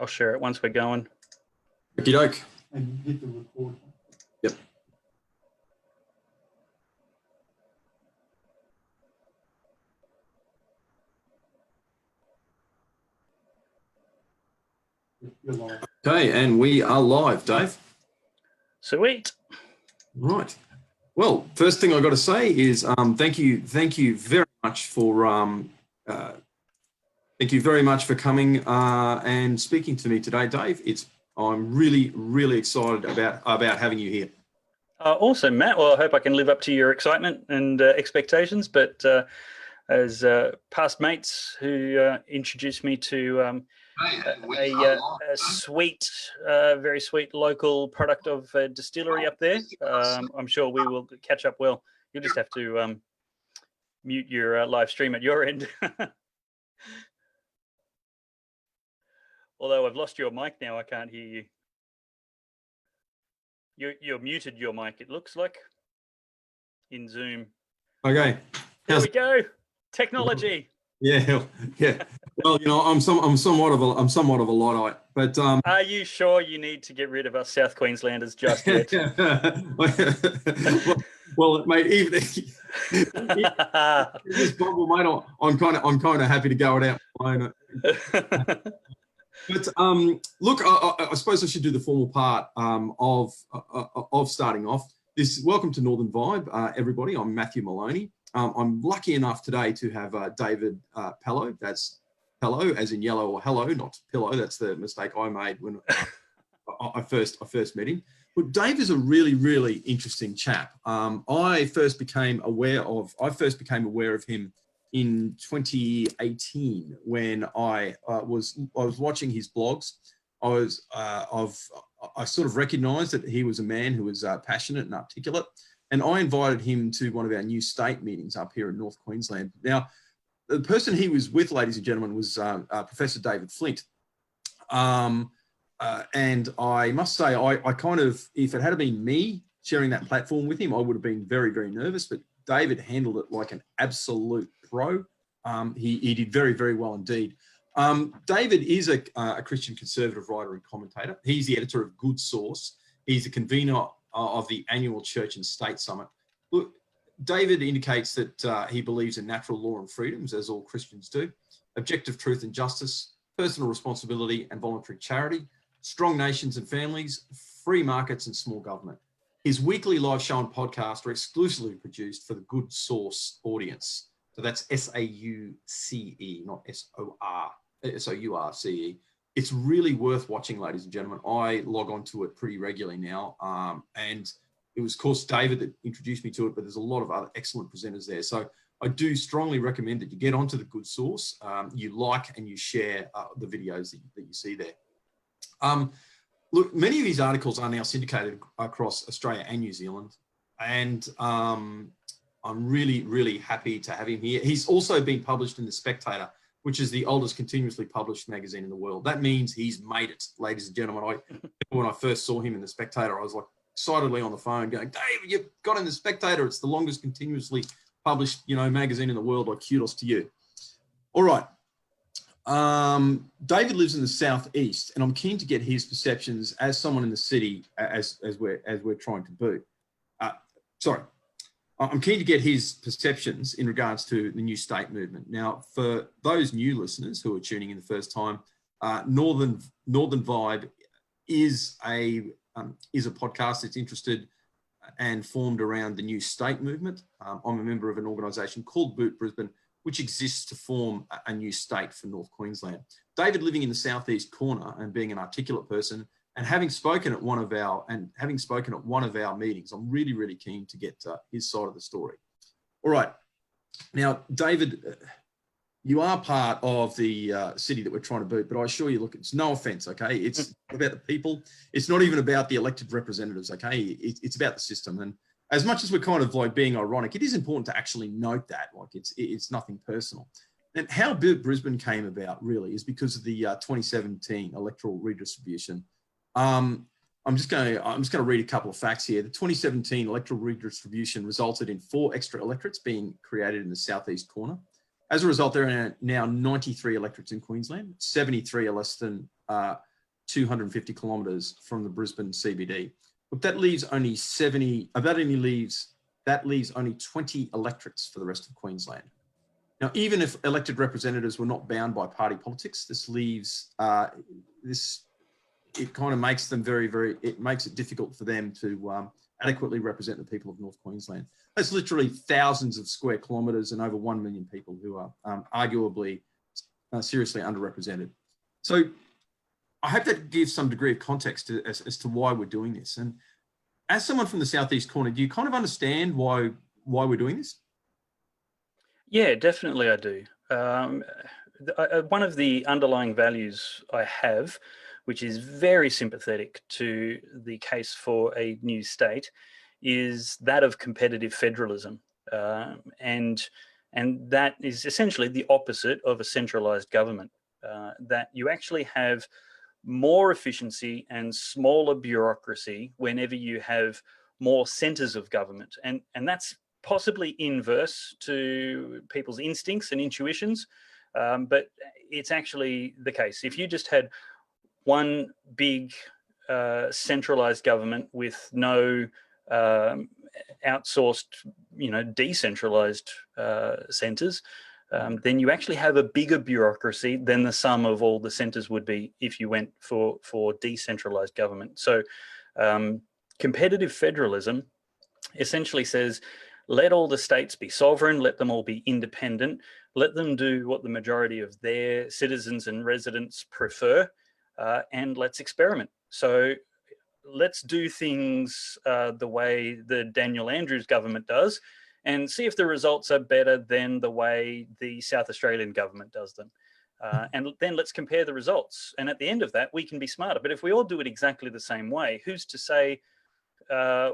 I'll share it once we're going. Okie doke. And hit the record. Yep. You're live. Okay, and we are live, Dave. Sweet. Right. Well, first thing I've got to say is thank you very much for coming and speaking to me today, Dave. I'm really excited about having you here. Awesome, Matt. Well, I hope I can live up to your excitement and expectations. But as past mates who introduced me to a sweet, very sweet local product of a distillery up there, I'm sure we will catch up well. You'll just have to mute your live stream at your end. Although I've lost your mic now, I can't hear you. You're muted your mic, it looks like, in Zoom. Okay. There we go. Technology. Yeah. Well, you know, I'm somewhat of a Luddite, but are you sure you need to get rid of us South Queenslanders just yet? well, mate, even this bubble, mate, I'm kind of happy to go it out alone. But look, I suppose I should do the formal part of starting off. Welcome to Northern Vibe, everybody. I'm Matthew Maloney. I'm lucky enough today to have David Pellowe. That's Pellowe, as in yellow or hello, not pillow. That's the mistake I made when I first met him. But Dave is a really interesting chap. I first became aware of him in 2018 when I was watching his blogs. I sort of recognised that he was a man who was passionate and articulate, and I invited him to one of our new state meetings up here in North Queensland. Now, the person he was with, ladies and gentlemen, was Professor David Flint. And I must say, I kind of, if it had been me sharing that platform with him, I would have been very nervous, but David handled it like an absolute pro. He did very well indeed. David is a Christian conservative writer and commentator. He's the editor of Good Source. He's the convener of the annual Church and State Summit. Look, David indicates that he believes in natural law and freedoms, as all Christians do, objective truth and justice, personal responsibility and voluntary charity, strong nations and families, free markets and small government. His weekly live show and podcast are exclusively produced for the Good Source audience. So that's S-A-U-C-E, not S-O-U-R-C-E. It's really worth watching, ladies and gentlemen. I log on to it pretty regularly now. And it was, of course, David that introduced me to it, but there's a lot of other excellent presenters there. So I do strongly recommend that you get onto the Good Source. You like and you share the videos that you see there. Look, many of these articles are now syndicated across Australia and New Zealand. And I'm really happy to have him here. He's also been published in the Spectator, which is the oldest continuously published magazine in the world. That means he's made it, ladies and gentlemen. When I first saw him in the Spectator, I was like excitedly on the phone going, Dave, you've got in the Spectator. It's the longest continuously published, magazine in the world. Like, kudos to you. All right. David lives in the southeast, and I'm keen to get his perceptions as someone in the city as we're trying to boot. I'm keen to get his perceptions in regards to the new state movement. Now, for those new listeners who are tuning in the first time, Northern Vibe is a podcast that's interested and formed around the new state movement. I'm a member of an organisation called Boot Brisbane, which exists to form a new state for North Queensland. David, living in the southeast corner and being an articulate person, and having spoken at one of our meetings, I'm really keen to get his side of the story. All right, now David, you are part of the city that we're trying to boot, but I assure you, look, it's no offence, okay? It's about the people. It's not even about the elected representatives, okay? It's about the system. And as much as we're kind of like being ironic, it is important to actually note that, like, it's nothing personal. And how Brisbane came about really is because of the 2017 electoral redistribution. I'm just going to read a couple of facts here. The 2017 electoral redistribution resulted in 4 extra electorates being created in the southeast corner. As a result, there are now 93 electorates in Queensland. 73 are less than 250 kilometres from the Brisbane CBD. But that leaves only 70, that leaves only 20 electorates for the rest of Queensland. Now, even if elected representatives were not bound by party politics, this leaves, it kind of makes them it makes it difficult for them to adequately represent the people of North Queensland. That's literally thousands of square kilometres and over 1 million people who are arguably seriously underrepresented. So I hope that gives some degree of context as to why we're doing this. And as someone from the southeast corner, do you kind of understand why we're doing this? Yeah, definitely I do. One of the underlying values I have, which is very sympathetic to the case for a new state, is that of competitive federalism. And that is essentially the opposite of a centralised government, that you actually have more efficiency and smaller bureaucracy whenever you have more centres of government. And that's possibly inverse to people's instincts and intuitions, but it's actually the case. If you just had one big centralised government with no outsourced, decentralised centres, then you actually have a bigger bureaucracy than the sum of all the centres would be if you went for decentralised government. So competitive federalism essentially says, let all the states be sovereign, let them all be independent, let them do what the majority of their citizens and residents prefer, and let's experiment. So let's do things the way the Daniel Andrews government does and see if the results are better than the way the South Australian government does them. And then let's compare the results. And at the end of that, we can be smarter. But if we all do it exactly the same way, who's to say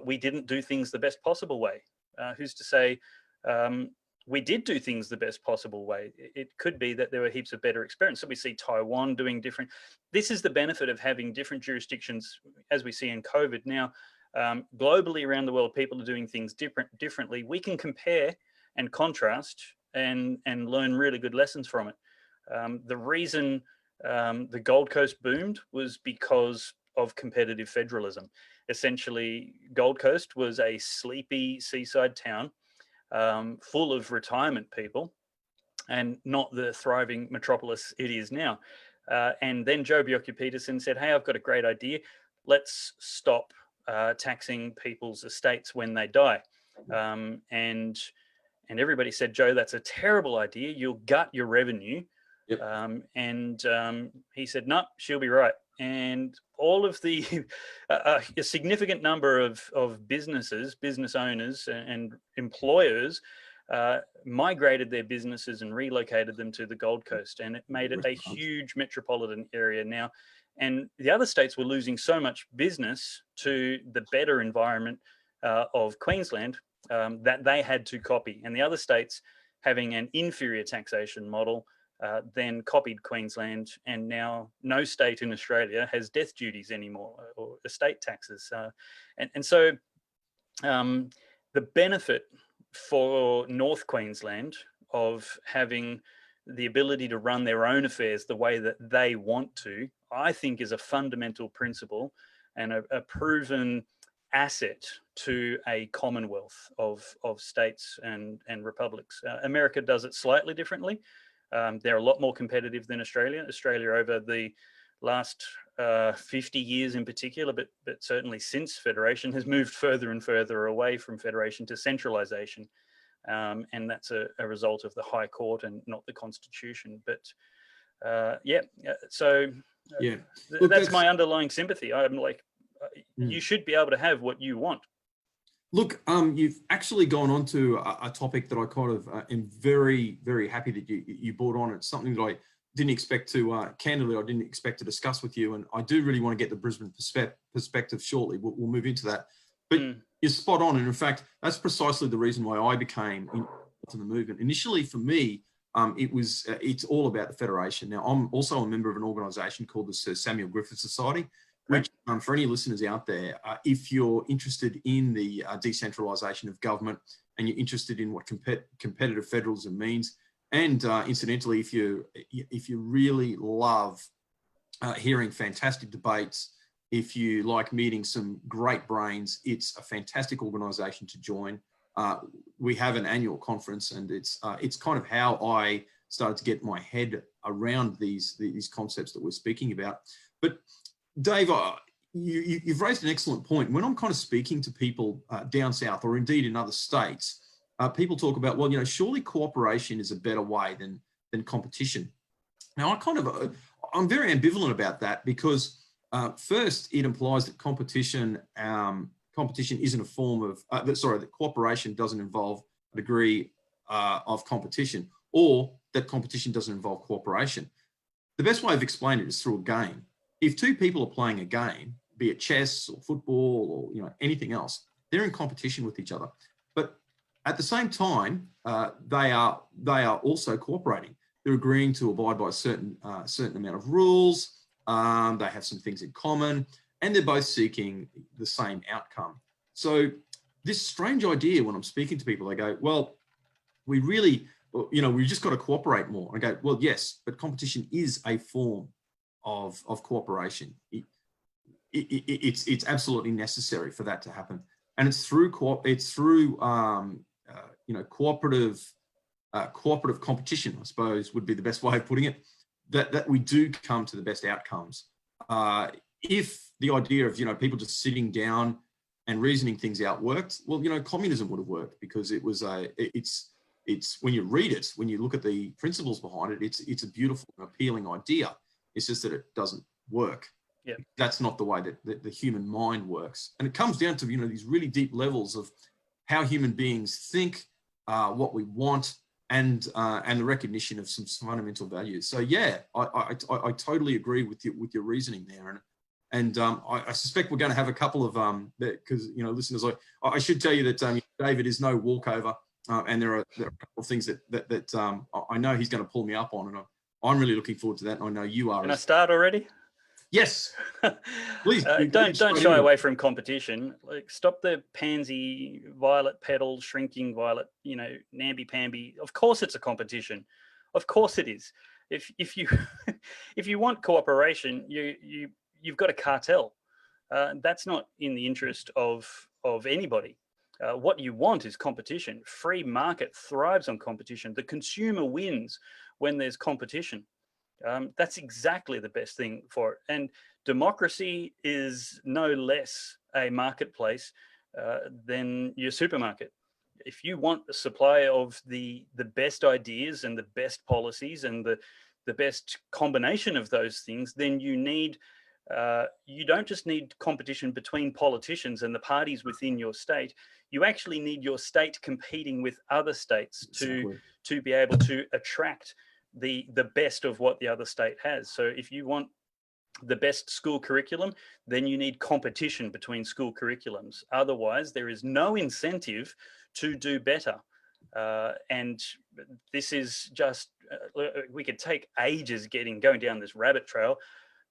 we didn't do things the best possible way? Who's to say we did do things the best possible way? It could be that there were heaps of better experiments. So we see Taiwan doing different. This is the benefit of having different jurisdictions, as we see in COVID now. Globally around the world, people are doing things differently. We can compare and contrast and learn really good lessons from it. The reason the Gold Coast boomed was because of competitive federalism. Essentially, Gold Coast was a sleepy seaside town full of retirement people and not the thriving metropolis it is now. And then Joh Bjelke-Petersen said, hey, I've got a great idea. Let's stop taxing people's estates when they die. And everybody said, Joh, that's a terrible idea. You'll gut your revenue. Yep. He said, no, she'll be right. And all of the, a significant number of business owners and employers migrated their businesses and relocated them to the Gold Coast. And it made it a huge metropolitan area now. And the other states were losing so much business to the better environment of Queensland that they had to copy. And the other states, having an inferior taxation model, then copied Queensland, and now no state in Australia has death duties anymore or estate taxes. And so the benefit for North Queensland of having the ability to run their own affairs the way that they want to, I think is a fundamental principle and a proven asset to a commonwealth of states and republics. America does it slightly differently. They're a lot more competitive than Australia. Australia over the last 50 years in particular, but certainly since federation, has moved further and further away from federation to centralisation. And that's a result of the High Court and not the Constitution. But that's my underlying sympathy. I'm like, you should be able to have what you want. Look, you've actually gone on to a topic that I kind of am very, very happy that you brought on. It's something that I didn't expect to, candidly, I didn't expect to discuss with you. And I do really want to get the Brisbane perspective shortly. We'll move into that. But you're spot on. And in fact, that's precisely the reason why I became involved in the movement. Initially, for me, it's all about the Federation. Now, I'm also a member of an organisation called the Sir Samuel Griffith Society, which for any listeners out there, if you're interested in the decentralisation of government and you're interested in what competitive federalism means, and incidentally, if you really love hearing fantastic debates, if you like meeting some great brains, it's a fantastic organisation to join. We have an annual conference, and it's kind of how I started to get my head around these concepts that we're speaking about. But Dave, you've raised an excellent point. When I'm kind of speaking to people down south, or indeed in other states, people talk about, well, you know, surely cooperation is a better way than competition. Now, I'm very ambivalent about that, because first, it implies that competition isn't a form of, that cooperation doesn't involve a degree of competition, or that competition doesn't involve cooperation. The best way of explaining it is through a game. If two people are playing a game, be it chess or football or, you know, anything else, they're in competition with each other. But at the same time, they are also cooperating. They're agreeing to abide by a certain amount of rules. They have some things in common, and they're both seeking the same outcome. So this strange idea, when I'm speaking to people, they go, well, we've just got to cooperate more. I go, well, yes, but competition is a form of cooperation. It's absolutely necessary for that to happen, and it's through cooperative competition, I suppose, would be the best way of putting it, that we do come to the best outcomes. If the idea of, you know, people just sitting down and reasoning things out worked, well, you know, communism would have worked, because it's when you read it, when you look at the principles behind it, it's a beautiful and appealing idea. It's just that it doesn't work. Yeah. That's not the way that the human mind works. And it comes down to, you know, these really deep levels of how human beings think, what we want, and the recognition of some fundamental values. So yeah, I totally agree with your reasoning there. And I suspect we're going to have a couple of because, you know, listeners, I should tell you that David is no walkover, and there are a couple of things that I know he's going to pull me up on, and I'm really looking forward to that. And I know you are. Can I start already? Yes. Please. Don't shy away from competition. Like, stop the pansy violet petal shrinking violet, you know, namby-pamby. Of course it's a competition. Of course it is. If you if you want cooperation, you've got a cartel. That's not in the interest of anybody. What you want is competition. Free market thrives on competition. The consumer wins when there's competition. That's exactly the best thing for it. And democracy is no less a marketplace than your supermarket. If you want a supply of the best ideas and the best policies and the best combination of those things, then you don't just need competition between politicians and the parties within your state. You actually need your state competing with other states to be able to attract the best of what the other state has. So if you want the best school curriculum, then you need competition between school curriculums. Otherwise, there is no incentive to do better. And this is just, we could take ages going down this rabbit trail,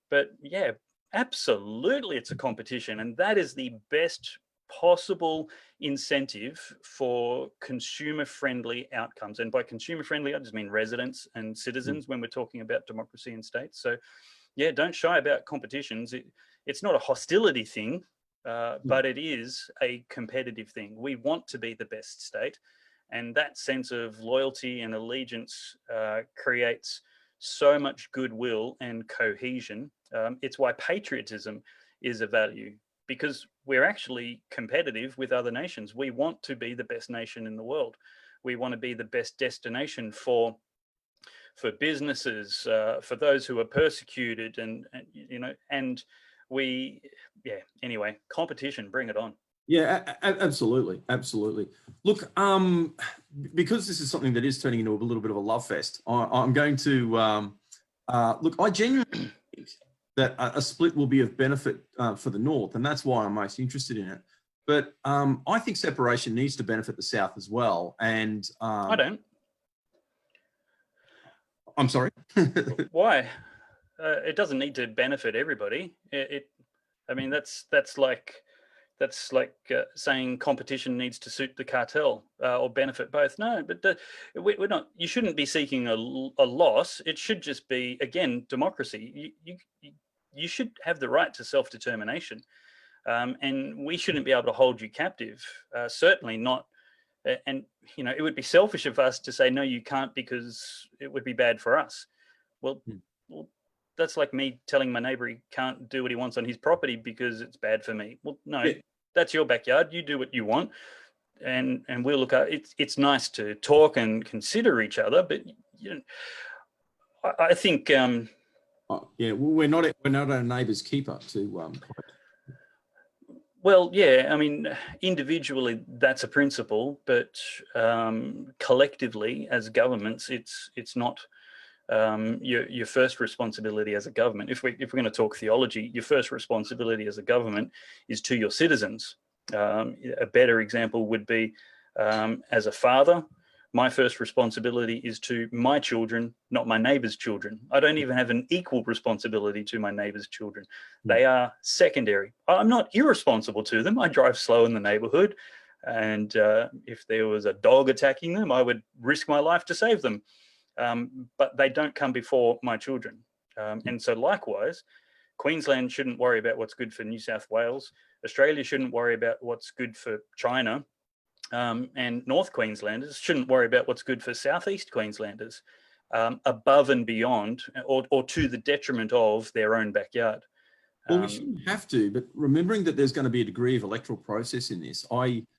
but yeah, absolutely it's a competition. And that is the best possible incentive for consumer-friendly outcomes. And by consumer-friendly, I just mean residents and citizens when we're talking about democracy in states. So yeah, don't shy about competitions. It's not a hostility thing, but it is a competitive thing. We want to be the best state, and that sense of loyalty and allegiance creates so much goodwill and cohesion. It's why patriotism is a value, because we're actually competitive with other nations. We want to be the best nation in the world. We want to be the best destination for businesses, for those who are persecuted, and you know, and anyway, competition, bring it on. Yeah, absolutely. Look, because this is something that is turning into a little bit of a love fest, I'm going to look, I genuinely think that a split will be of benefit for the North, and that's why I'm most interested in it. But I think separation needs to benefit the South as well. And I don't. I'm sorry. Why? It doesn't need to benefit everybody. I mean, that's like that's like saying competition needs to suit the cartel or benefit both. No, but we're not. You shouldn't be seeking a loss. It should just be, again, democracy. You should have the right to self-determination, and we shouldn't be able to hold you captive. Certainly not. And it would be selfish of us to say no, you can't, because it would be bad for us. Well, that's like me telling my neighbor he can't do what he wants on his property because it's bad for me. Well, no, that's your backyard. You do what you want, and we'll look at it. It's nice to talk and consider each other, but I think we're not our neighbour's keeper to. Well, yeah, I mean, individually that's a principle, but collectively as governments, it's not your first responsibility as a government. If we're going to talk theology, your first responsibility as a government is to your citizens. A better example would be as a father, my first responsibility is to my children, not my neighbour's children. I don't even have an equal responsibility to my neighbour's children. They are secondary. I'm not irresponsible to them. I drive slow in the neighbourhood, and if there was a dog attacking them, I would risk my life to save them. But they don't come before my children. And so likewise, Queensland shouldn't worry about what's good for New South Wales. Australia shouldn't worry about what's good for China. And North Queenslanders shouldn't worry about what's good for Southeast Queenslanders, above and beyond, or to the detriment of their own backyard. Well, we shouldn't have to, but remembering that there's going to be a degree of electoral process in this,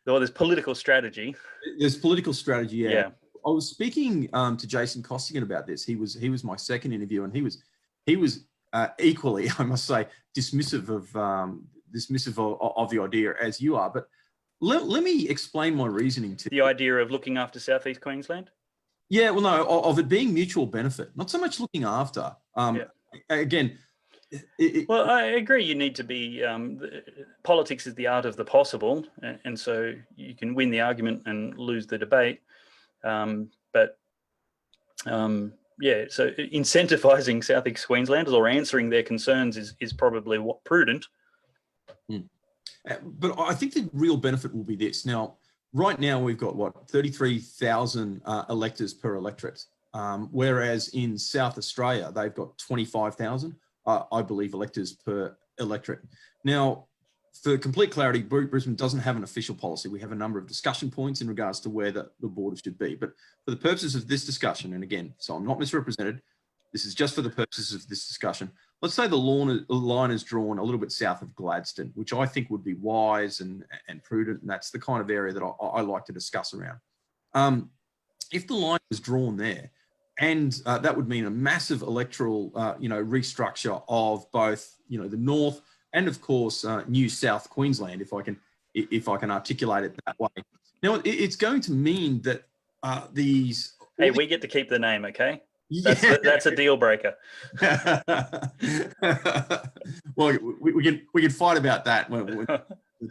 there's political strategy. There's political strategy, yeah. I was speaking to Jason Costigan about this. He was my second interview, and he was equally, I must say, dismissive of the idea as you are. But let me explain my reasoning to the idea of looking after Southeast Queensland. Yeah, well, no, of it being mutual benefit, not so much looking after. Again. Well, I agree. You need to be. Politics is the art of the possible, and so you can win the argument and lose the debate. So incentivizing Southeast Queenslanders or answering their concerns is probably prudent. But I think the real benefit will be this. Now, right now we've got 33,000 electors per electorate, whereas in South Australia they've got 25,000. I believe, electors per electorate. Now, for complete clarity, Brisbane doesn't have an official policy. We have a number of discussion points in regards to where the border should be. But for the purposes of this discussion, and again, so I'm not misrepresented, this is just for the purposes of this discussion. Let's say the line is drawn a little bit south of Gladstone, which I think would be wise and prudent, and that's the kind of area that I like to discuss around. If the line is drawn there, and that would mean a massive electoral, restructure of both, the north and, of course, New South Queensland, if I can articulate it that way. Now, it's going to mean that these. Hey, we get to keep the name, okay? That's a deal breaker. Well, we can fight about that when the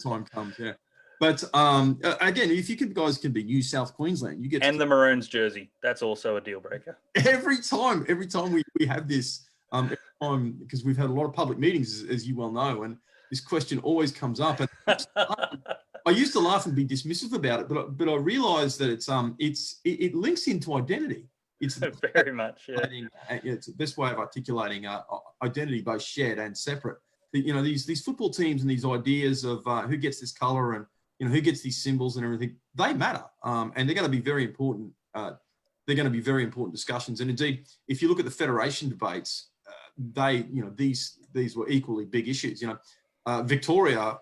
time comes. Yeah. But again, if you guys can be New South Queensland, you get the Maroons jersey. That's also a deal breaker. Every time we have this, because we've had a lot of public meetings, as you well know, and this question always comes up. And I used to laugh and be dismissive about it, but I realised that it links into identity. It's very much. Yeah. It's the best way of articulating identity, both shared and separate. These football teams and these ideas of who gets this colour and who gets these symbols and everything, they matter. And they're going to be very important. They're going to be very important discussions. And indeed, if you look at the federation debates, these were equally big issues. Victoria,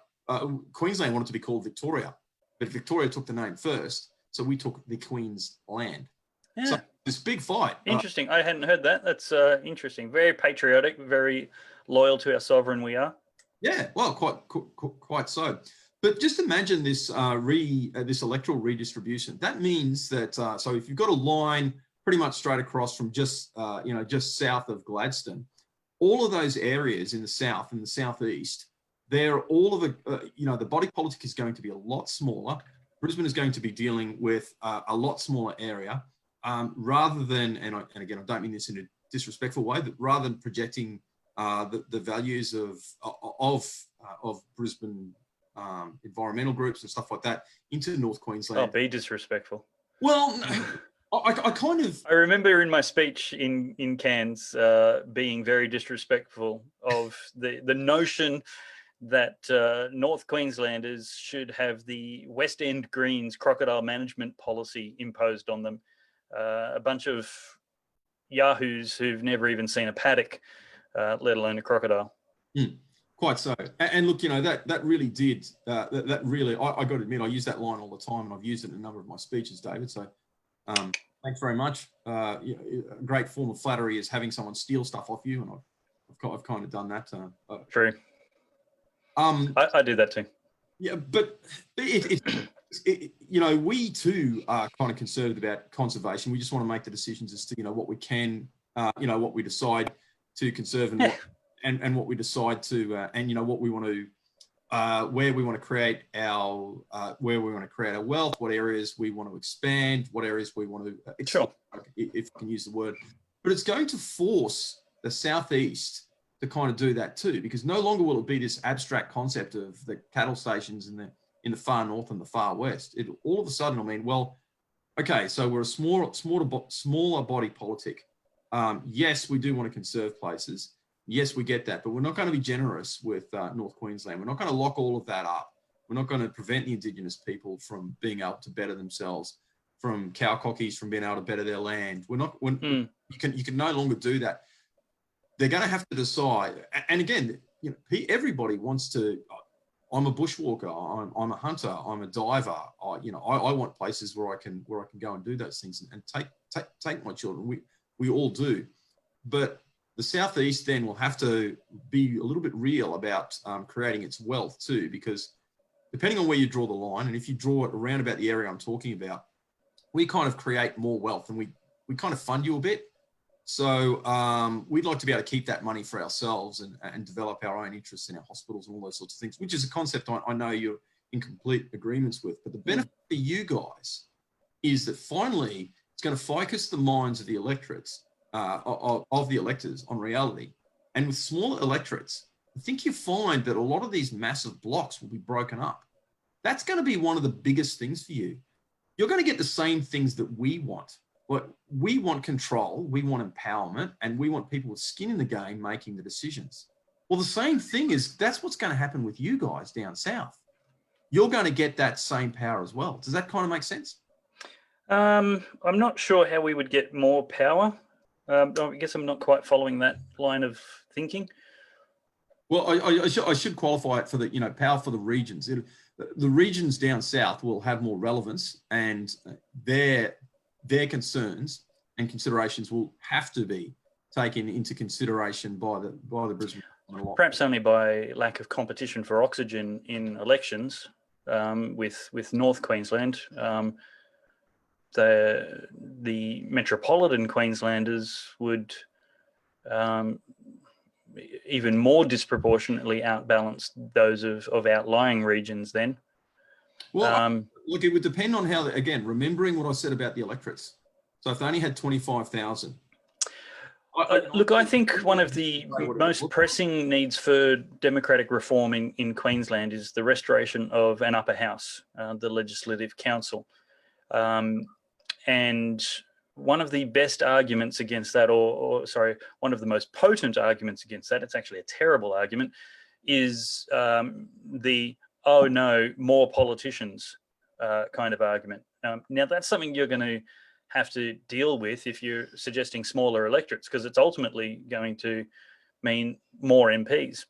Queensland wanted to be called Victoria, but Victoria took the name first. So we took the Queen's land. Yeah. So this big fight. Interesting. I hadn't heard that. That's interesting. Very patriotic, very loyal to our sovereign we are. Yeah, well, quite so. But just imagine this this electoral redistribution. That means that so if you've got a line pretty much straight across from just south of Gladstone, all of those areas in the south and the southeast, they're all of the body politic is going to be a lot smaller. Brisbane is going to be dealing with a lot smaller area, rather than, and again, I don't mean this in a disrespectful way, but rather than projecting the values of Brisbane environmental groups and stuff like that into North Oh, Queensland. be disrespectful. Well, I kind of... I remember in my speech in Cairns being very disrespectful of the notion that North Queenslanders should have the West End Greens crocodile management policy imposed on them. A bunch of yahoos who've never even seen a paddock, let alone a crocodile. Quite so. And look, you know, that really did, that really, I got to admit, I use that line all the time, and I've used it in a number of my speeches, David. So thanks very much. A great form of flattery is having someone steal stuff off you, and I've kind of done that. True. I do that too. Yeah, but you know, we too are kind of conservative about conservation. We just want to make the decisions as to, you know, what we can, you know, what we decide to conserve and what we decide to, and, you know, what we want to, where we want to create our, wealth, what areas we want to expand, what areas we want to, Sure, if I can use the word, but it's going to force the Southeast to kind of do that too, because no longer will it be this abstract concept of the cattle stations in the far north and the far west. It all of a sudden, I mean, well, okay, so we're a smaller body politic. Yes, we do want to conserve places. Yes, we get that, but we're not going to be generous with North Queensland. We're not going to lock all of that up. We're not going to prevent the Indigenous people from being able to better themselves, from cow cockies from being able to better their land. You can no longer do that. They're going to have to decide. And again, you know, everybody wants to. I'm a bushwalker. I'm a hunter. I'm a diver. I want places where I can go and do those things and take my children. We all do, but the Southeast then will have to be a little bit real about creating its wealth too, because depending on where you draw the line, and if you draw it around about the area I'm talking about, we kind of create more wealth, and we kind of fund you a bit. So we'd like to be able to keep that money for ourselves and develop our own interests in our hospitals and all those sorts of things, which is a concept I know you're in complete agreements with. But the benefit for you guys is that finally it's going to focus the minds of the electorates, of the electors on reality. And with smaller electorates, I think you find that a lot of these massive blocks will be broken up. That's going to be one of the biggest things for you. You're going to get the same things that we want. But we want control, we want empowerment, and we want people with skin in the game making the decisions. Well, the same thing is, that's what's going to happen with you guys down south. You're going to get that same power as well. Does that kind of make sense? I'm not sure how we would get more power. I guess I'm not quite following that line of thinking. Well, I should qualify it for the, you know, power for the regions. The regions down south will have more relevance, and their concerns and considerations will have to be taken into consideration by the Brisbane. Perhaps only by lack of competition for oxygen in elections with North Queensland. The metropolitan Queenslanders would even more disproportionately outbalance those of outlying regions then. Well, look, it would depend on how, again, remembering what I said about the electorates. So if they only had 25,000. Look, I think one of the most pressing needs for democratic reform in Queensland is the restoration of an upper house, the Legislative Council. And one of the best arguments against that, one of the most potent arguments against that, it's actually a terrible argument, is oh no, more politicians kind of argument. Now that's something you're going to have to deal with if you're suggesting smaller electorates, because it's ultimately going to mean more MPs.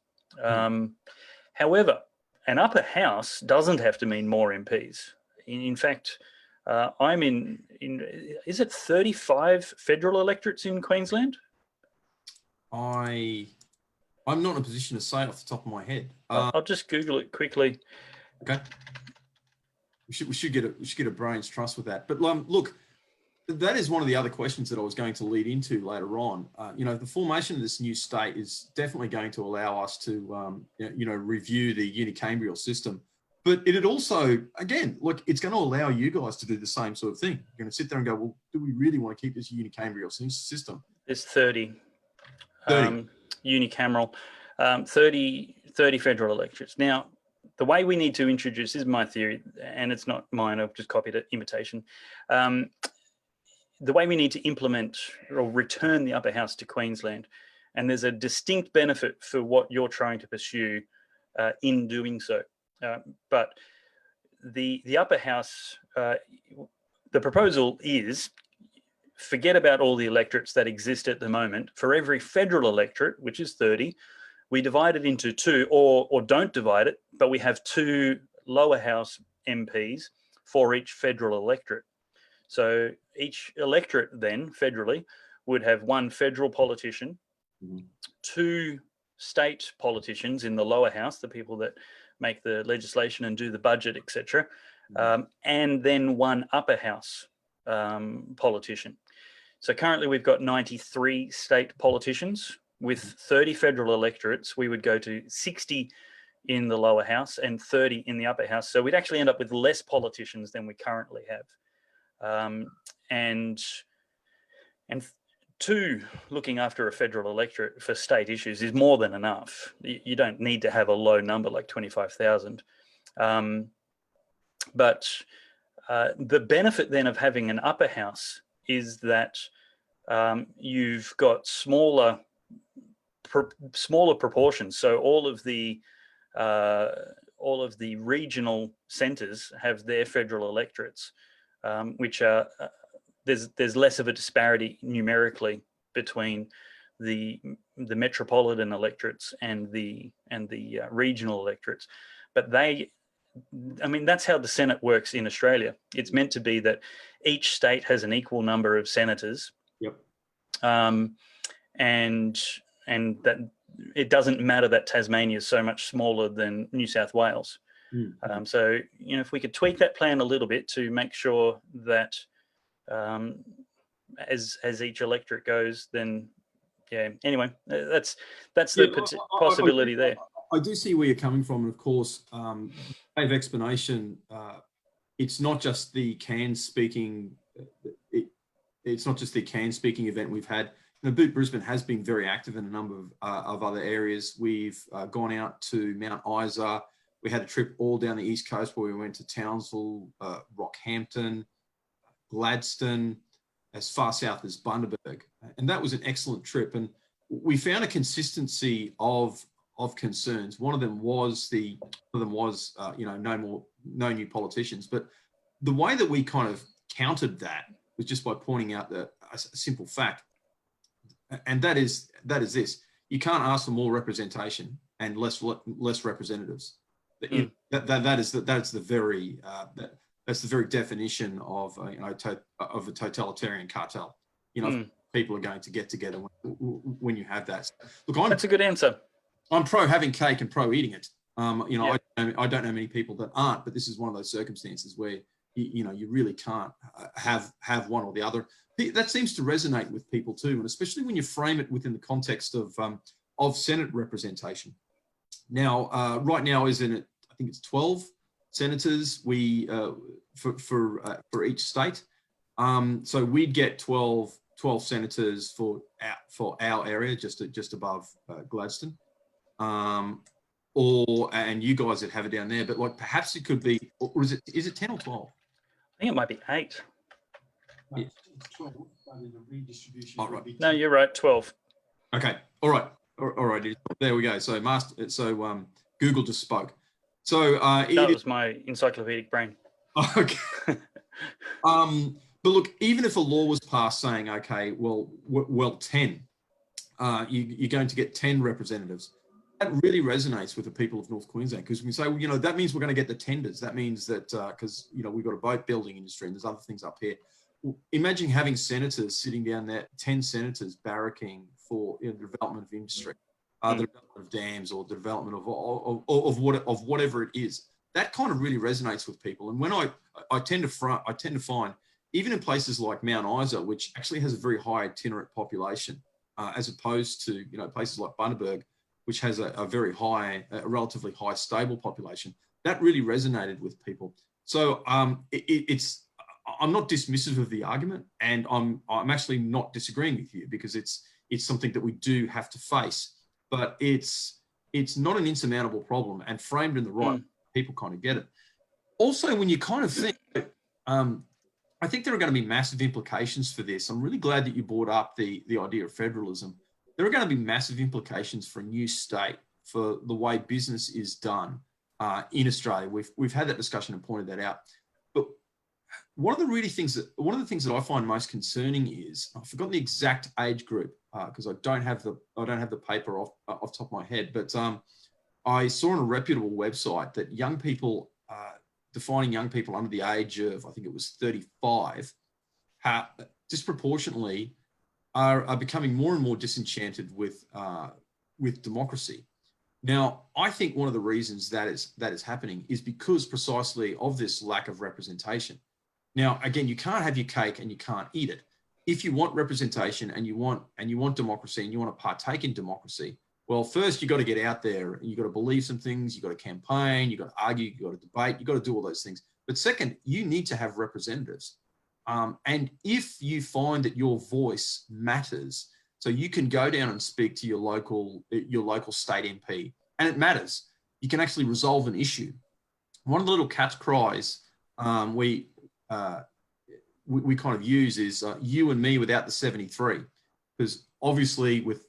However, an upper house doesn't have to mean more MPs. In fact, I'm in is it 35 federal electorates in Queensland? I'm not in a position to say it off the top of my head. I'll just Google it quickly. Okay. We should get a brains trust with that. But look, that is one of the other questions that I was going to lead into later on. You know, the formation of this new state is definitely going to allow us to, you know, review the unicambrial system. But it also, again, look, it's going to allow you guys to do the same sort of thing. You're going to sit there and go, well, do we really want to keep this unicambrial system? There's 30. Unicameral, 30 federal electorates. Now, the way we need to introduce, this is my theory, and it's not mine, I've just copied it, imitation. The way we need to implement or return the upper house to Queensland, and there's a distinct benefit for what you're trying to pursue in doing so. But the upper house, the proposal is, forget about all the electorates that exist at the moment. For every federal electorate, which is 30, we divide it into two, or don't divide it, but we have 2 lower house MPs for each federal electorate. So each electorate then, federally, would have 1 federal politician, 2 state politicians in the lower house, the people that make the legislation and do the budget, etc., and then 1 upper house politician. So currently we've got 93 state politicians. With 30 federal electorates, we would go to 60 in the lower house and 30 in the upper house. So we'd actually end up with less politicians than we currently have. And 2, looking after a federal electorate for state issues is more than enough. You don't need to have a low number like 25,000. But the benefit then of having an upper house is that you've got smaller proportions. So all of the regional centres have their federal electorates, which are there's less of a disparity numerically between the metropolitan electorates and the regional electorates. But that's how the Senate works in Australia. It's meant to be that each state has an equal number of senators. Yep. And that it doesn't matter that Tasmania is so much smaller than New South Wales. So, if we could tweak that plan a little bit to make sure that as each electorate goes, then anyway, that's the possibility there. I do see where you're coming from, and of course, Dave explanation. It's not just the Cairns speaking. It's not just the Cairns speaking event we've had. Boot Brisbane has been very active in a number of other areas. We've gone out to Mount Isa. We had a trip all down the East Coast where we went to Townsville, Rockhampton, Gladstone, as far south as Bundaberg. And that was an excellent trip. And we found a consistency of concerns. One of them was no new politicians. But the way that we kind of countered that was just by pointing out a simple fact. And that is this: you can't ask for more representation and less representatives. That's the very definition of a totalitarian cartel. People are going to get together when you have that. Look, that's a good answer. I'm pro having cake and pro eating it. I don't know many people that aren't, but this is one of those circumstances where you really can't have one or the other. That seems to resonate with people too, and especially when you frame it within the context of Senate representation. Now, right now, isn't it? I think it's 12 senators for each state. So we'd get 12 senators for our area, just above Gladstone, and you guys that have it down there. But perhaps it could be, or is it 10 or 12? I think it might be 8. No, it's 12, but in the redistribution. Oh, right. No, you're right, 12. Okay, all right. There we go. So Google just spoke. So that was my encyclopedic brain. Okay. But look, even if a law was passed saying, okay, well, 10, you're going to get 10 representatives. That really resonates with the people of North Queensland, because we say, well, that means we're going to get the tenders. That means that because we've got a boat building industry and there's other things up here. Imagine having senators sitting down there, 10 senators barracking for the development of industry, the development of dams, or the development of whatever it is. That kind of really resonates with people. And when I tend to find, even in places like Mount Isa, which actually has a very high itinerant population, as opposed to places like Bundaberg, which has a relatively high stable population, that really resonated with people. So I'm not dismissive of the argument, and I'm actually not disagreeing with you, because it's something that we do have to face, but it's not an insurmountable problem, and framed in the right, people kind of get it. Also, when you kind of think, I think there are going to be massive implications for this. I'm really glad that you brought up the idea of federalism. There are going to be massive implications for a new state, for the way business is done in Australia. We've had that discussion and pointed that out. But one of the things that I find most concerning is, I've forgotten the exact age group because I don't have the paper off the top of my head, but I saw on a reputable website that young people, defining young people under the age of, I think it was 35, disproportionately are becoming more and more disenchanted with democracy. Now, I think one of the reasons that is happening is because precisely of this lack of representation. Now, again, you can't have your cake and you can't eat it. If you want representation and you want democracy and you want to partake in democracy, well, first you got to get out there and you got to believe some things. You got to campaign. You got to argue. You got to debate. You got to do all those things. But second, you need to have representatives. And if you find that your voice matters, so you can go down and speak to your local state MP, and it matters. You can actually resolve an issue. One of the little cat's cries we kind of use is you and me without the 73, because obviously with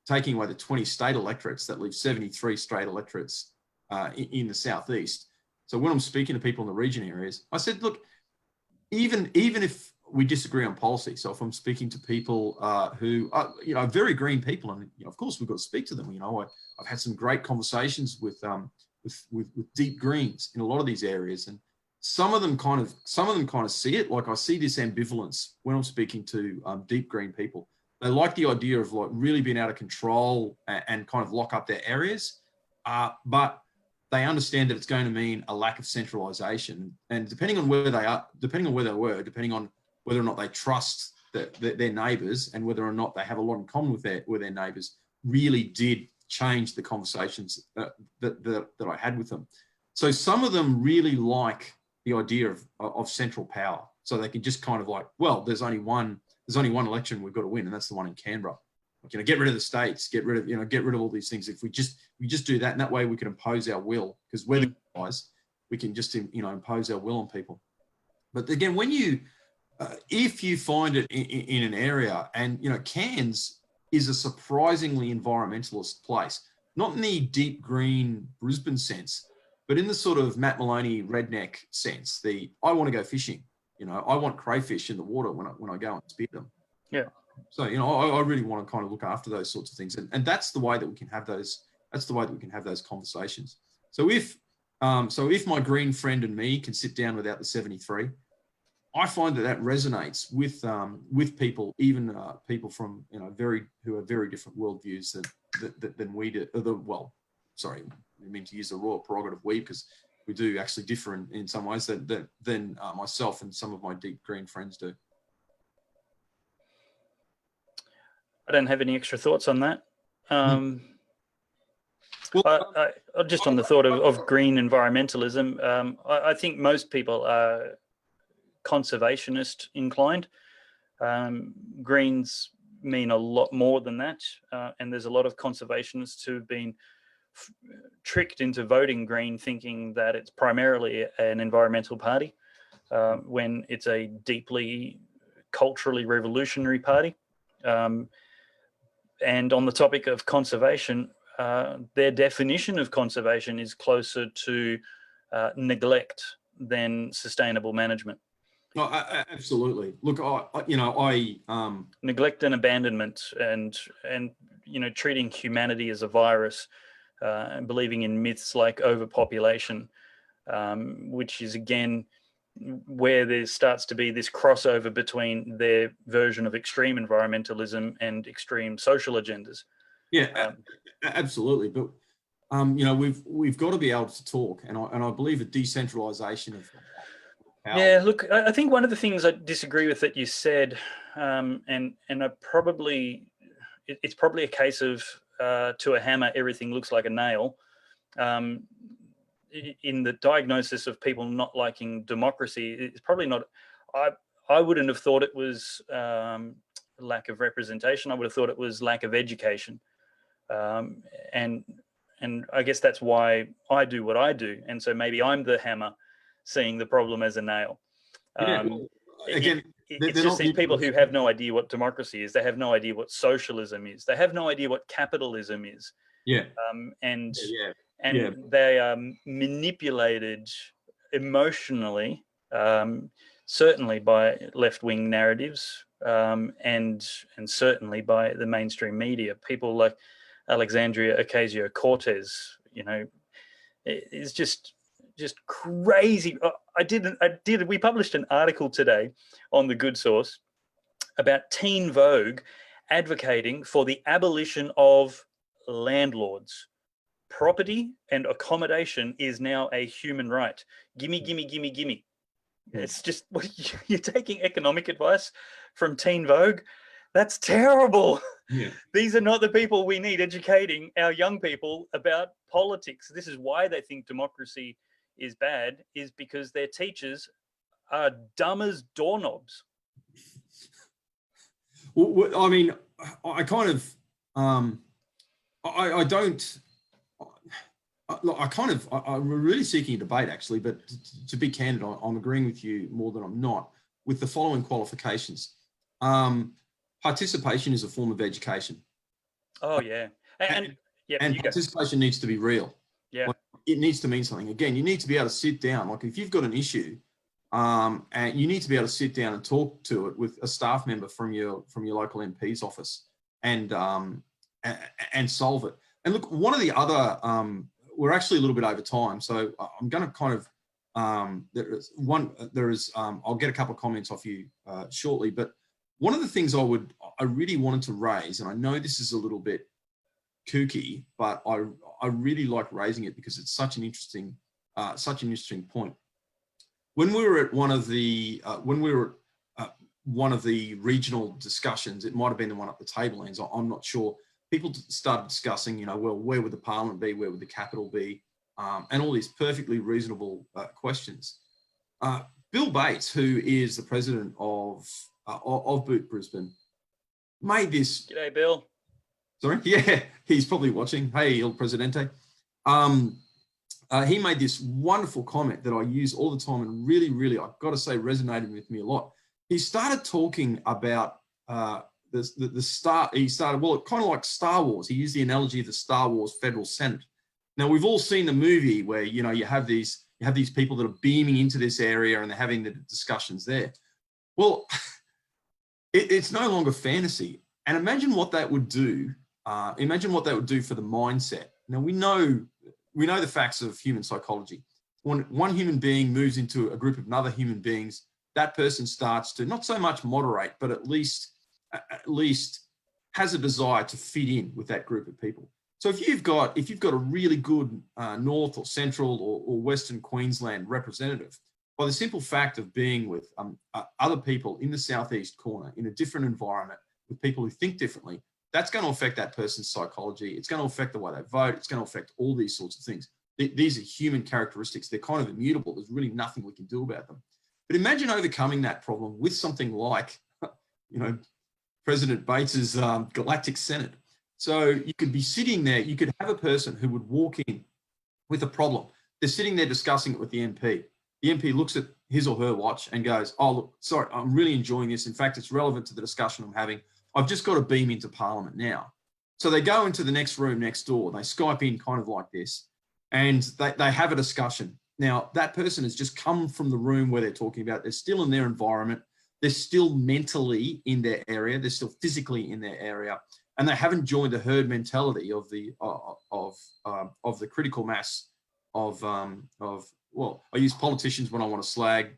taking away the 20 state electorates, that leaves 73 state electorates in the southeast. So when I'm speaking to people in the region areas, I said, look, even if we disagree on policy, so if I'm speaking to people who are, very green people, and of course we've got to speak to them. I've had some great conversations with deep greens in a lot of these areas, and some of them kind of see it. Like I see this ambivalence when I'm speaking to deep green people. They like the idea of like really being out of control and kind of lock up their areas, but they understand that it's going to mean a lack of centralisation. And depending on where they are, depending on where they were, depending on whether or not they trust their neighbours and whether or not they have a lot in common with their neighbours, really did change the conversations that I had with them. So some of them really like the idea of central power, so they can just kind of like, well, there's only one election we've got to win, and that's the one in Canberra. Like, get rid of the states, get rid of all these things. If we just do that, and that way we can impose our will, because we're the guys, we can just impose our will on people. But again, when if you find it in an area, and Cairns is a surprisingly environmentalist place, not in the deep green Brisbane sense, but in the sort of Matt Maloney redneck sense. I want to go fishing. I want crayfish in the water when I go and spear them. Yeah. So, I really want to kind of look after those sorts of things. And that's the way that we can have those, conversations. So if my green friend and me can sit down without the 73, I find that resonates with people, even people from, who have very different worldviews than we do. Sorry, I mean to use the royal prerogative we, because we do actually differ in some ways than myself and some of my deep green friends do. I don't have any extra thoughts on that. Just on the thought of green environmentalism, I think most people are conservationist inclined. Greens mean a lot more than that, and there's a lot of conservationists who've been tricked into voting green, thinking that it's primarily an environmental party, when it's a deeply culturally revolutionary party. And on the topic of conservation, their definition of conservation is closer to neglect than sustainable management. No, absolutely. Look, neglect and abandonment, and treating humanity as a virus, and believing in myths like overpopulation, which is again where there starts to be this crossover between their version of extreme environmentalism and extreme social agendas. Yeah, absolutely. But we've got to be able to talk, and I believe a decentralisation of power. Yeah, look, I think one of the things I disagree with that you said, and it's probably a case of to a hammer everything looks like a nail. In the diagnosis of people not liking democracy, it's probably not. I wouldn't have thought it was lack of representation. I would have thought it was lack of education, and And I guess that's why I do what I do. And so maybe I'm the hammer seeing the problem as a nail. Yeah, well, again, it's just these people who have no idea what democracy is. They have no idea what socialism is. They have no idea what capitalism is. Yeah. And they are manipulated emotionally, certainly by left-wing narratives, and certainly by the mainstream media. People like Alexandria Ocasio-Cortez, you know, is just crazy. We published an article today on the Good Source about Teen Vogue advocating for the abolition of landlords. Property and accommodation is now a human right. Gimme, gimme, gimme, gimme. It's just, you're taking economic advice from Teen Vogue. That's terrible. Yeah. These are not the people we need educating our young people about politics. This is why they think democracy is bad, is because their teachers are dumb as doorknobs. Well, I mean, I kind of, I don't, I'm really seeking a debate actually, but to be candid, I'm agreeing with you more than I'm not, with the following qualifications. Participation is a form of education. Oh yeah. And participation needs to be real. Yeah. Like, it needs to mean something. Again, you need to be able to sit down. Like if you've got an issue, and you need to be able to sit down and talk to it with a staff member from your local MP's office and solve it. And look, one of the other, we're actually a little bit over time, so I'm going to kind of, I'll get a couple of comments off you shortly, but one of the things I really wanted to raise, and I know this is a little bit kooky, but I really like raising it because it's such an interesting point. When we were at one of the regional discussions, it might have been the one up the table ends, I'm not sure. People started discussing, you know, well, where would the parliament be? Where would the capital be? And all these perfectly reasonable questions. Bill Bates, who is the president of Boot Brisbane, made this. G'day, Bill. Sorry, yeah, he's probably watching. Hey, El Presidente. He made this wonderful comment that I use all the time and really, really, I've got to say, resonated with me a lot. He started talking about the Star. He started, well, kind of like Star Wars. He used the analogy of the Star Wars Federal Senate. Now we've all seen the movie where, you know, you have these people that are beaming into this area and they're having the discussions there. Well, it's no longer fantasy. And imagine what that would do. Imagine what that would do for the mindset. Now we know the facts of human psychology. When one human being moves into a group of other human beings, that person starts to not so much moderate, but at least has a desire to fit in with that group of people. So if you've got a really good North or Central or Western Queensland representative, by the simple fact of being with other people in the southeast corner in a different environment with people who think differently, that's going to affect that person's psychology. It's going to affect the way they vote. It's going to affect all these sorts of things. These are human characteristics. They're kind of immutable. There's really nothing we can do about them. But imagine overcoming that problem with something like, you know, President Bates's Galactic Senate. So you could be sitting there, you could have a person who would walk in with a problem. They're sitting there discussing it with the MP. The MP looks at his or her watch and goes, oh, look, sorry, I'm really enjoying this. In fact, it's relevant to the discussion I'm having. I've just got to beam into Parliament now. So they go into the next room next door. They Skype in kind of like this, and they have a discussion. Now, that person has just come from the room where they're talking about. They're still in their environment. They're still mentally in their area. They're still physically in their area. And they haven't joined the herd mentality of the critical mass of well, I use politicians when I want to slag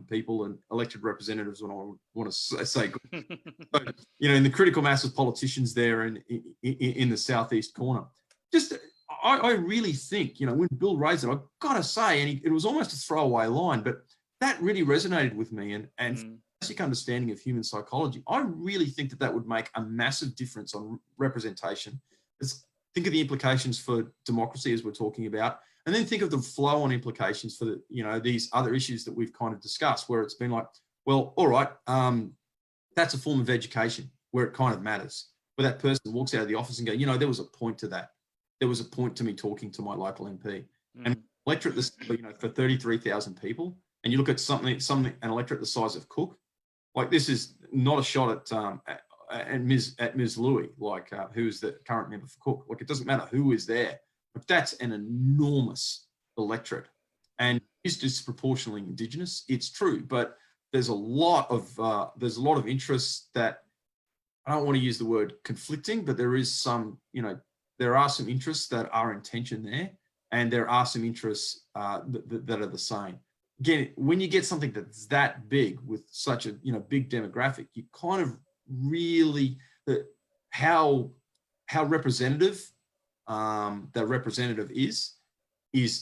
people and elected representatives when I want to say good. So, you know, in the critical mass of politicians there in the southeast corner. Just, I really think, you know, when Bill raised it, I've got to say, and it was almost a throwaway line, but that really resonated with me. And basic understanding of human psychology, I really think that would make a massive difference on representation. Think of the implications for democracy as we're talking about, and then think of the flow-on implications for these other issues that we've kind of discussed, where it's been like, well, all right, that's a form of education where it kind of matters, where that person walks out of the office and go, you know, there was a point to that. there was a point to me talking to my local MP. And electorate, for 33,000 people, and you look at an electorate the size of Cook, like this is not a shot at Ms. Louis, who is the current member for Cook. Like, it doesn't matter who is there, but that's an enormous electorate, and is disproportionately Indigenous. It's true, but there's a lot of interest that, I don't want to use the word conflicting, but there is some, there are some interests that are in tension there, and there are some interests that are the same. Again, when you get something that's that big with such a big demographic, you kind of really how representative that representative is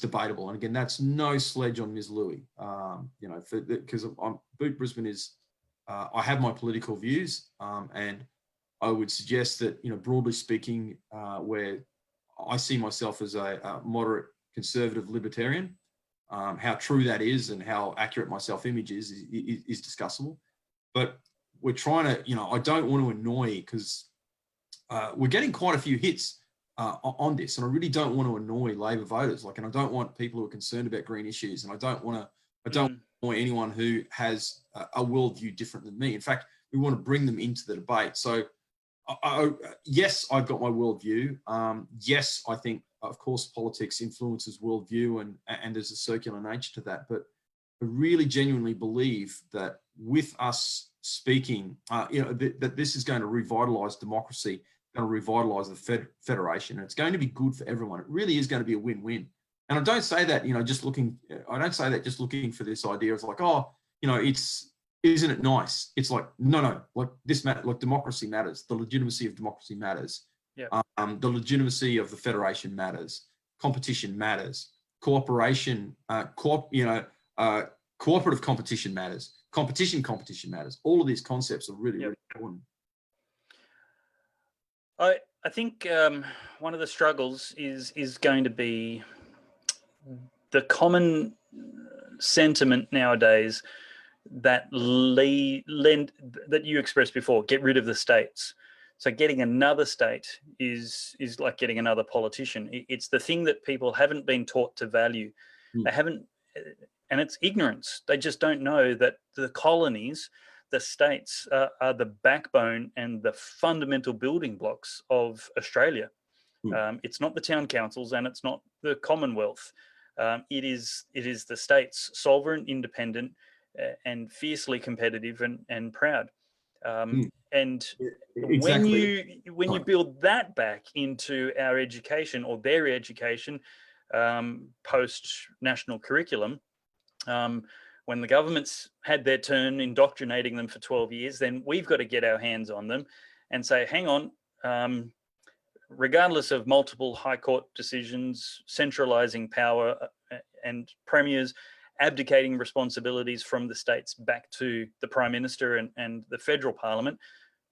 debatable. And again, that's no sledge on Ms. Louis. Because Boot Brisbane is, I have my political views, and I would suggest that broadly speaking, where I see myself as a moderate conservative libertarian. How true that is and how accurate my self-image is discussable. But we're trying to, I don't want to annoy, because we're getting quite a few hits on this, and I really don't want to annoy Labor voters. And I don't want people who are concerned about green issues, and I don't want to annoy anyone who has a worldview different than me. In fact, we want to bring them into the debate. So yes, I've got my worldview. Yes, I think, of course, politics influences worldview, and there's a circular nature to that. But I really genuinely believe that with us speaking, that this is going to revitalise democracy, going to revitalise the federation, and it's going to be good for everyone. It really is going to be a win-win. And I don't say that, just looking for this idea of like, oh, isn't it nice? It's like, no, like this matter, like democracy matters. The legitimacy of democracy matters. Yeah. The legitimacy of the federation matters. Competition matters. Cooperation, cooperative competition matters. Competition matters. All of these concepts are really, really important. I think one of the struggles is going to be the common sentiment nowadays that that you expressed before, get rid of the states. So getting another state is like getting another politician. It's the thing that people haven't been taught to value. They haven't, and it's ignorance. They just don't know that the colonies, the states, are the backbone and the fundamental building blocks of Australia. It's not the town councils, and it's not the Commonwealth. It is the states, sovereign, independent, and fiercely competitive and proud. And exactly. when you build that back into our education, or their education, post national curriculum, when the government's had their turn indoctrinating them for 12 years, then we've got to get our hands on them and say, hang on, regardless of multiple high court decisions, centralising power, and premiers abdicating responsibilities from the states back to the Prime Minister and the federal parliament,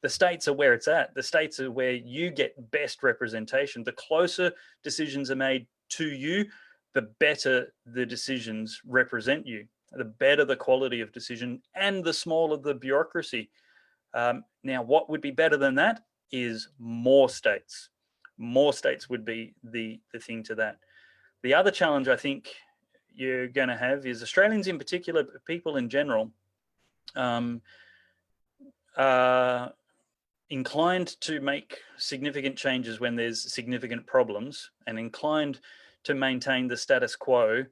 the states are where it's at. The states are where you get best representation. The closer decisions are made to you, the better the decisions represent you, the better the quality of decision, and the smaller the bureaucracy. Now, what would be better than that is more states. More states would be the thing to that. The other challenge I think you're going to have is Australians in particular, people in general, are inclined to make significant changes when there's significant problems, and inclined to maintain the status quo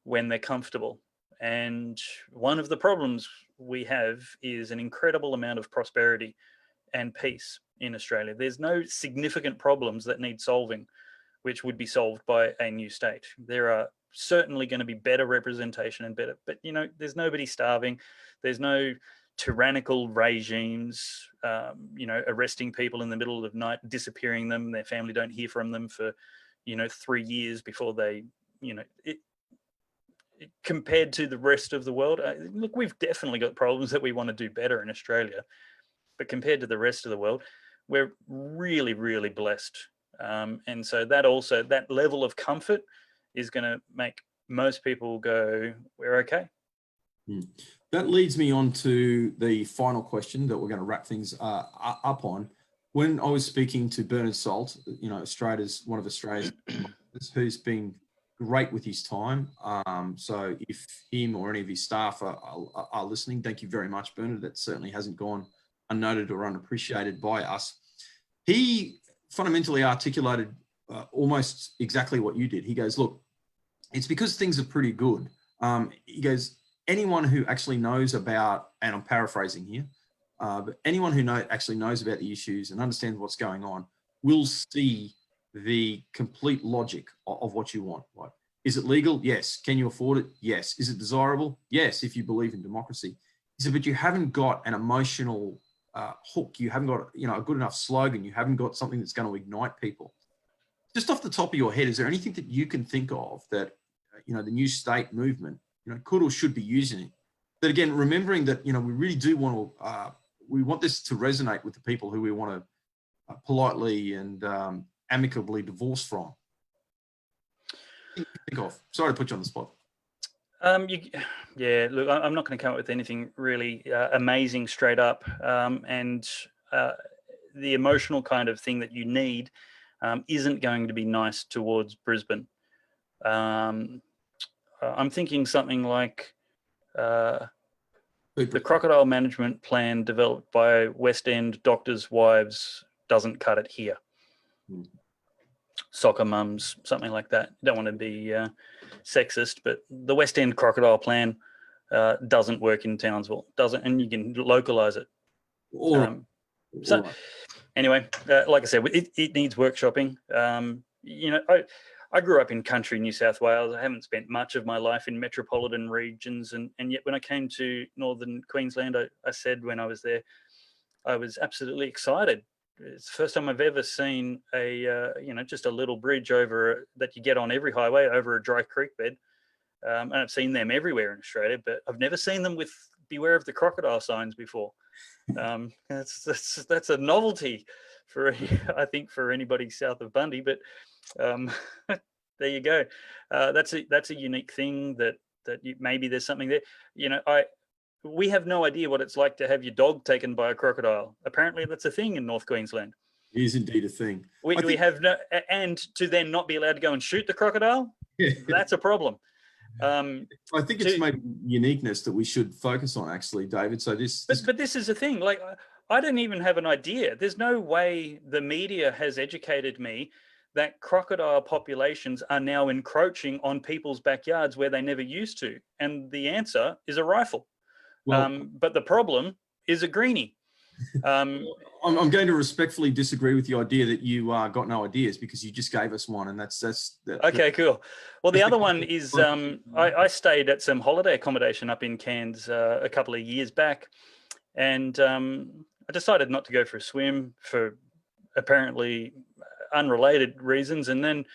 when they're comfortable. And one of the problems we have is an incredible amount of prosperity and peace in Australia. There's no significant problems that need solving, which would be solved by a new state. There are certainly going to be better representation and better, but there's nobody starving. There's no tyrannical regimes, arresting people in the middle of the night, disappearing them. Their family don't hear from them for, 3 years before they, compared to the rest of the world. Look, we've definitely got problems that we want to do better in Australia, but compared to the rest of the world, we're really, really blessed. And so that level of comfort is going to make most people go, we're okay. That leads me on to the final question that we're going to wrap things up on. when I was speaking to Bernard Salt, you know, one of Australia's who's been great with his time. So if him or any of his staff are listening, thank you very much, Bernard. That certainly hasn't gone unnoted or unappreciated by us. He fundamentally articulated almost exactly what you did. He goes, look, it's because things are pretty good. He goes, anyone who actually knows about, and I'm paraphrasing here, but anyone who actually knows about the issues and understands what's going on will see the complete logic of what you want. Like, is it legal? Yes. Can you afford it? Yes. Is it desirable? Yes, if you believe in democracy. He said, but you haven't got an emotional hook. You haven't got, you know, a good enough slogan. You haven't got something that's going to ignite people. Just off the top of your head, is there anything that you can think of that, you know, the new state movement, you know, could or should be using it? But again, remembering that, you know, we really do want to, we want this to resonate with the people who we want to politely and amicably divorce from. Think of. Sorry to put you on the spot. Yeah, look, I'm not going to come up with anything really amazing straight up. And the emotional kind of thing that you need isn't going to be nice towards Brisbane. I'm thinking something like the crocodile management plan developed by West End doctors' wives doesn't cut it here. Soccer mums, something like that. You don't want to be sexist, but the West End crocodile plan doesn't work in Townsville, doesn't, and you can localize it. Anyway, like I said, it needs workshopping. You know, I grew up in country New South Wales. I haven't spent much of my life in metropolitan regions, and yet when I came to northern Queensland, I said when I was there, I was absolutely excited. It's the first time I've ever seen a, you know, just a little bridge over that you get on every highway over a dry creek bed. And I've seen them everywhere in Australia, but I've never seen them with beware of the crocodile signs before. That's a novelty for, I think, for anybody south of Bundy, but there you go. That's a unique thing that maybe there's something there. You know, we have no idea what it's like to have your dog taken by a crocodile. Apparently that's a thing in North Queensland. It is indeed a thing. We have no, and to then not be allowed to go and shoot the crocodile, that's a problem. I think it's maybe uniqueness that we should focus on, actually, David. So but this is the thing. Like, I don't even have an idea. There's no way the media has educated me that crocodile populations are now encroaching on people's backyards where they never used to. And the answer is a rifle. Well, but the problem is a greenie. I'm going to respectfully disagree with the idea that you got no ideas, because you just gave us one, and that's okay, cool. Well, the other one is I stayed at some holiday accommodation up in Cairns a couple of years back, and I decided not to go for a swim for apparently unrelated reasons, and then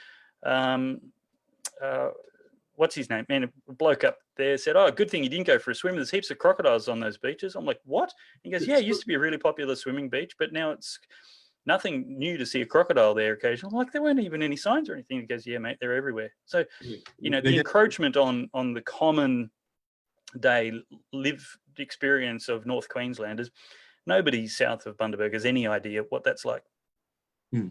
what's his name? Man, a bloke up there said, oh, good thing you didn't go for a swim. There's heaps of crocodiles on those beaches. I'm like, what? He goes, yeah, it used to be a really popular swimming beach, but now it's nothing new to see a crocodile there occasionally. I'm like, there weren't even any signs or anything. He goes, yeah, mate, they're everywhere. So, you know, the encroachment on the common day lived experience of North Queenslanders, nobody south of Bundaberg has any idea what that's like. Well,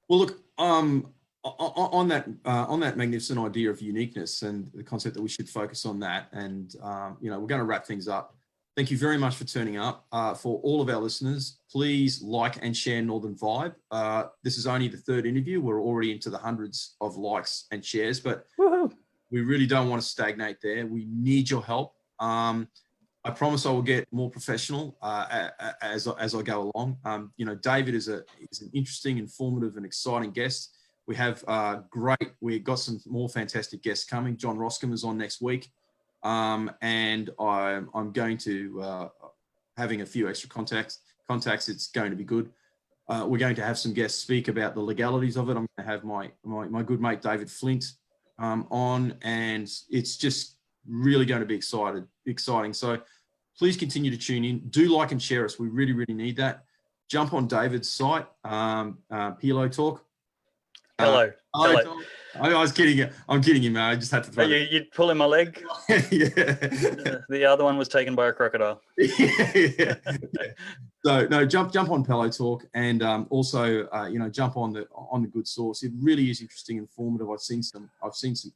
look, on that magnificent idea of uniqueness and the concept that we should focus on that, and you know, we're going to wrap things up. Thank you very much for turning up. For all of our listeners, please like and share Northern Vibe. This is only the third interview. We're already into the hundreds of likes and shares, but we really don't want to stagnate there. We need your help. I promise I will get more professional as I go along. You know, David is an interesting, informative, and exciting guest. We have we've got some more fantastic guests coming. John Roscombe is on next week. And I'm going to having a few extra contacts. It's going to be good. We're going to have some guests speak about the legalities of it. I'm going to have my good mate David Flint on, and it's just really going to be exciting. So please continue to tune in. Do like and share us. We really, really need that. Jump on David's site, Pellowe Talk. Pellowe. I was kidding you. I'm kidding you, man. I just had to throw You'd pulling my leg? Yeah. The other one was taken by a crocodile. Yeah. So no, jump on Pellowe Talk, and also jump on the Good Source. It really is interesting, informative. I've seen some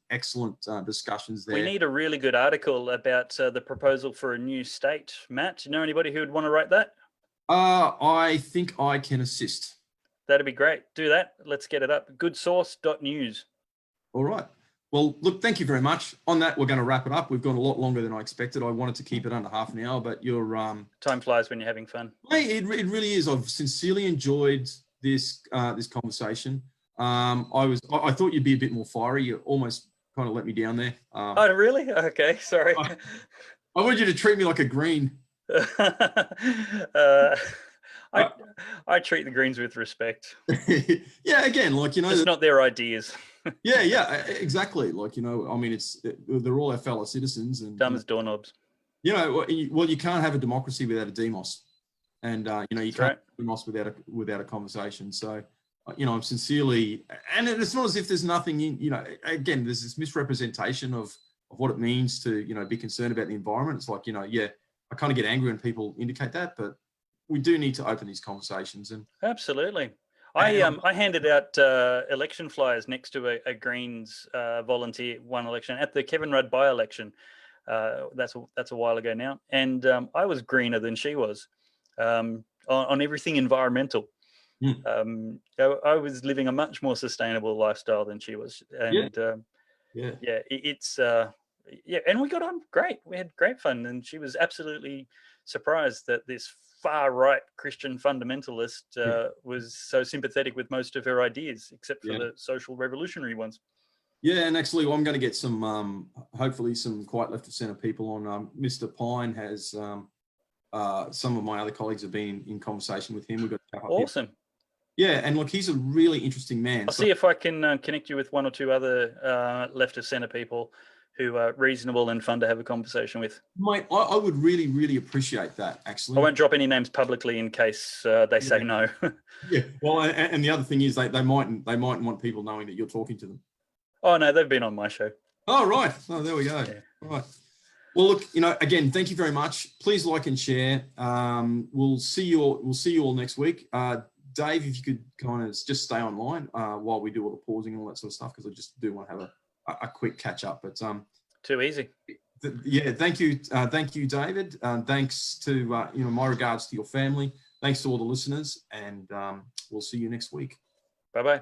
excellent discussions there. We need a really good article about the proposal for a new state. Matt, do you know anybody who would want to write that? I think I can assist. That'd be great. Do that. Let's get it up. Goodsource.news. All right. Well, look, thank you very much. On that, we're going to wrap it up. We've gone a lot longer than I expected. I wanted to keep it under half an hour, but you're time flies when you're having fun. It really is. I've sincerely enjoyed this conversation. I thought you'd be a bit more fiery. You almost kind of let me down there. Oh, really? Okay, sorry. I wanted you to treat me like a green. I treat the Greens with respect. Yeah, again, it's not their ideas. yeah, exactly. I mean, they're all our fellow citizens, and dumb as doorknobs. Well, you can't have a democracy without a demos, and you can't have a demos without a conversation. So, I'm sincerely, and it's not as if there's nothing. Again, there's this misrepresentation of what it means to be concerned about the environment. It's like I kind of get angry when people indicate that, but we do need to open these conversations. And absolutely. I handed out election flyers next to a Greens volunteer one election at the Kevin Rudd by-election. That's a while ago now, and I was greener than she was on everything environmental. I was living a much more sustainable lifestyle than she was, and and we got on great. We had great fun, and she was absolutely surprised that this far-right Christian fundamentalist was so sympathetic with most of her ideas, except for the social revolutionary ones. Yeah, and actually, I'm going to get some, hopefully, some quite left of centre people on. Mr. Pine has some of my other colleagues have been in conversation with him. We've got awesome. Yeah, and look, he's a really interesting man. I'll see if I can connect you with one or two other left of centre people who are reasonable and fun to have a conversation with. Mate, I would really, really appreciate that, actually. I won't drop any names publicly in case they say no. Yeah, well, and the other thing is they mightn't want people knowing that you're talking to them. Oh, no, they've been on my show. Oh, right. Oh, there we go. Yeah. Right. Well, look, again, thank you very much. Please like and share. We'll see you all next week. Dave, if you could kind of just stay online while we do all the pausing and all that sort of stuff, because I just do want to have a quick catch up. But too easy. Yeah, thank you, David. Thanks to my regards to your family. Thanks to all the listeners, and we'll see you next week. Bye bye.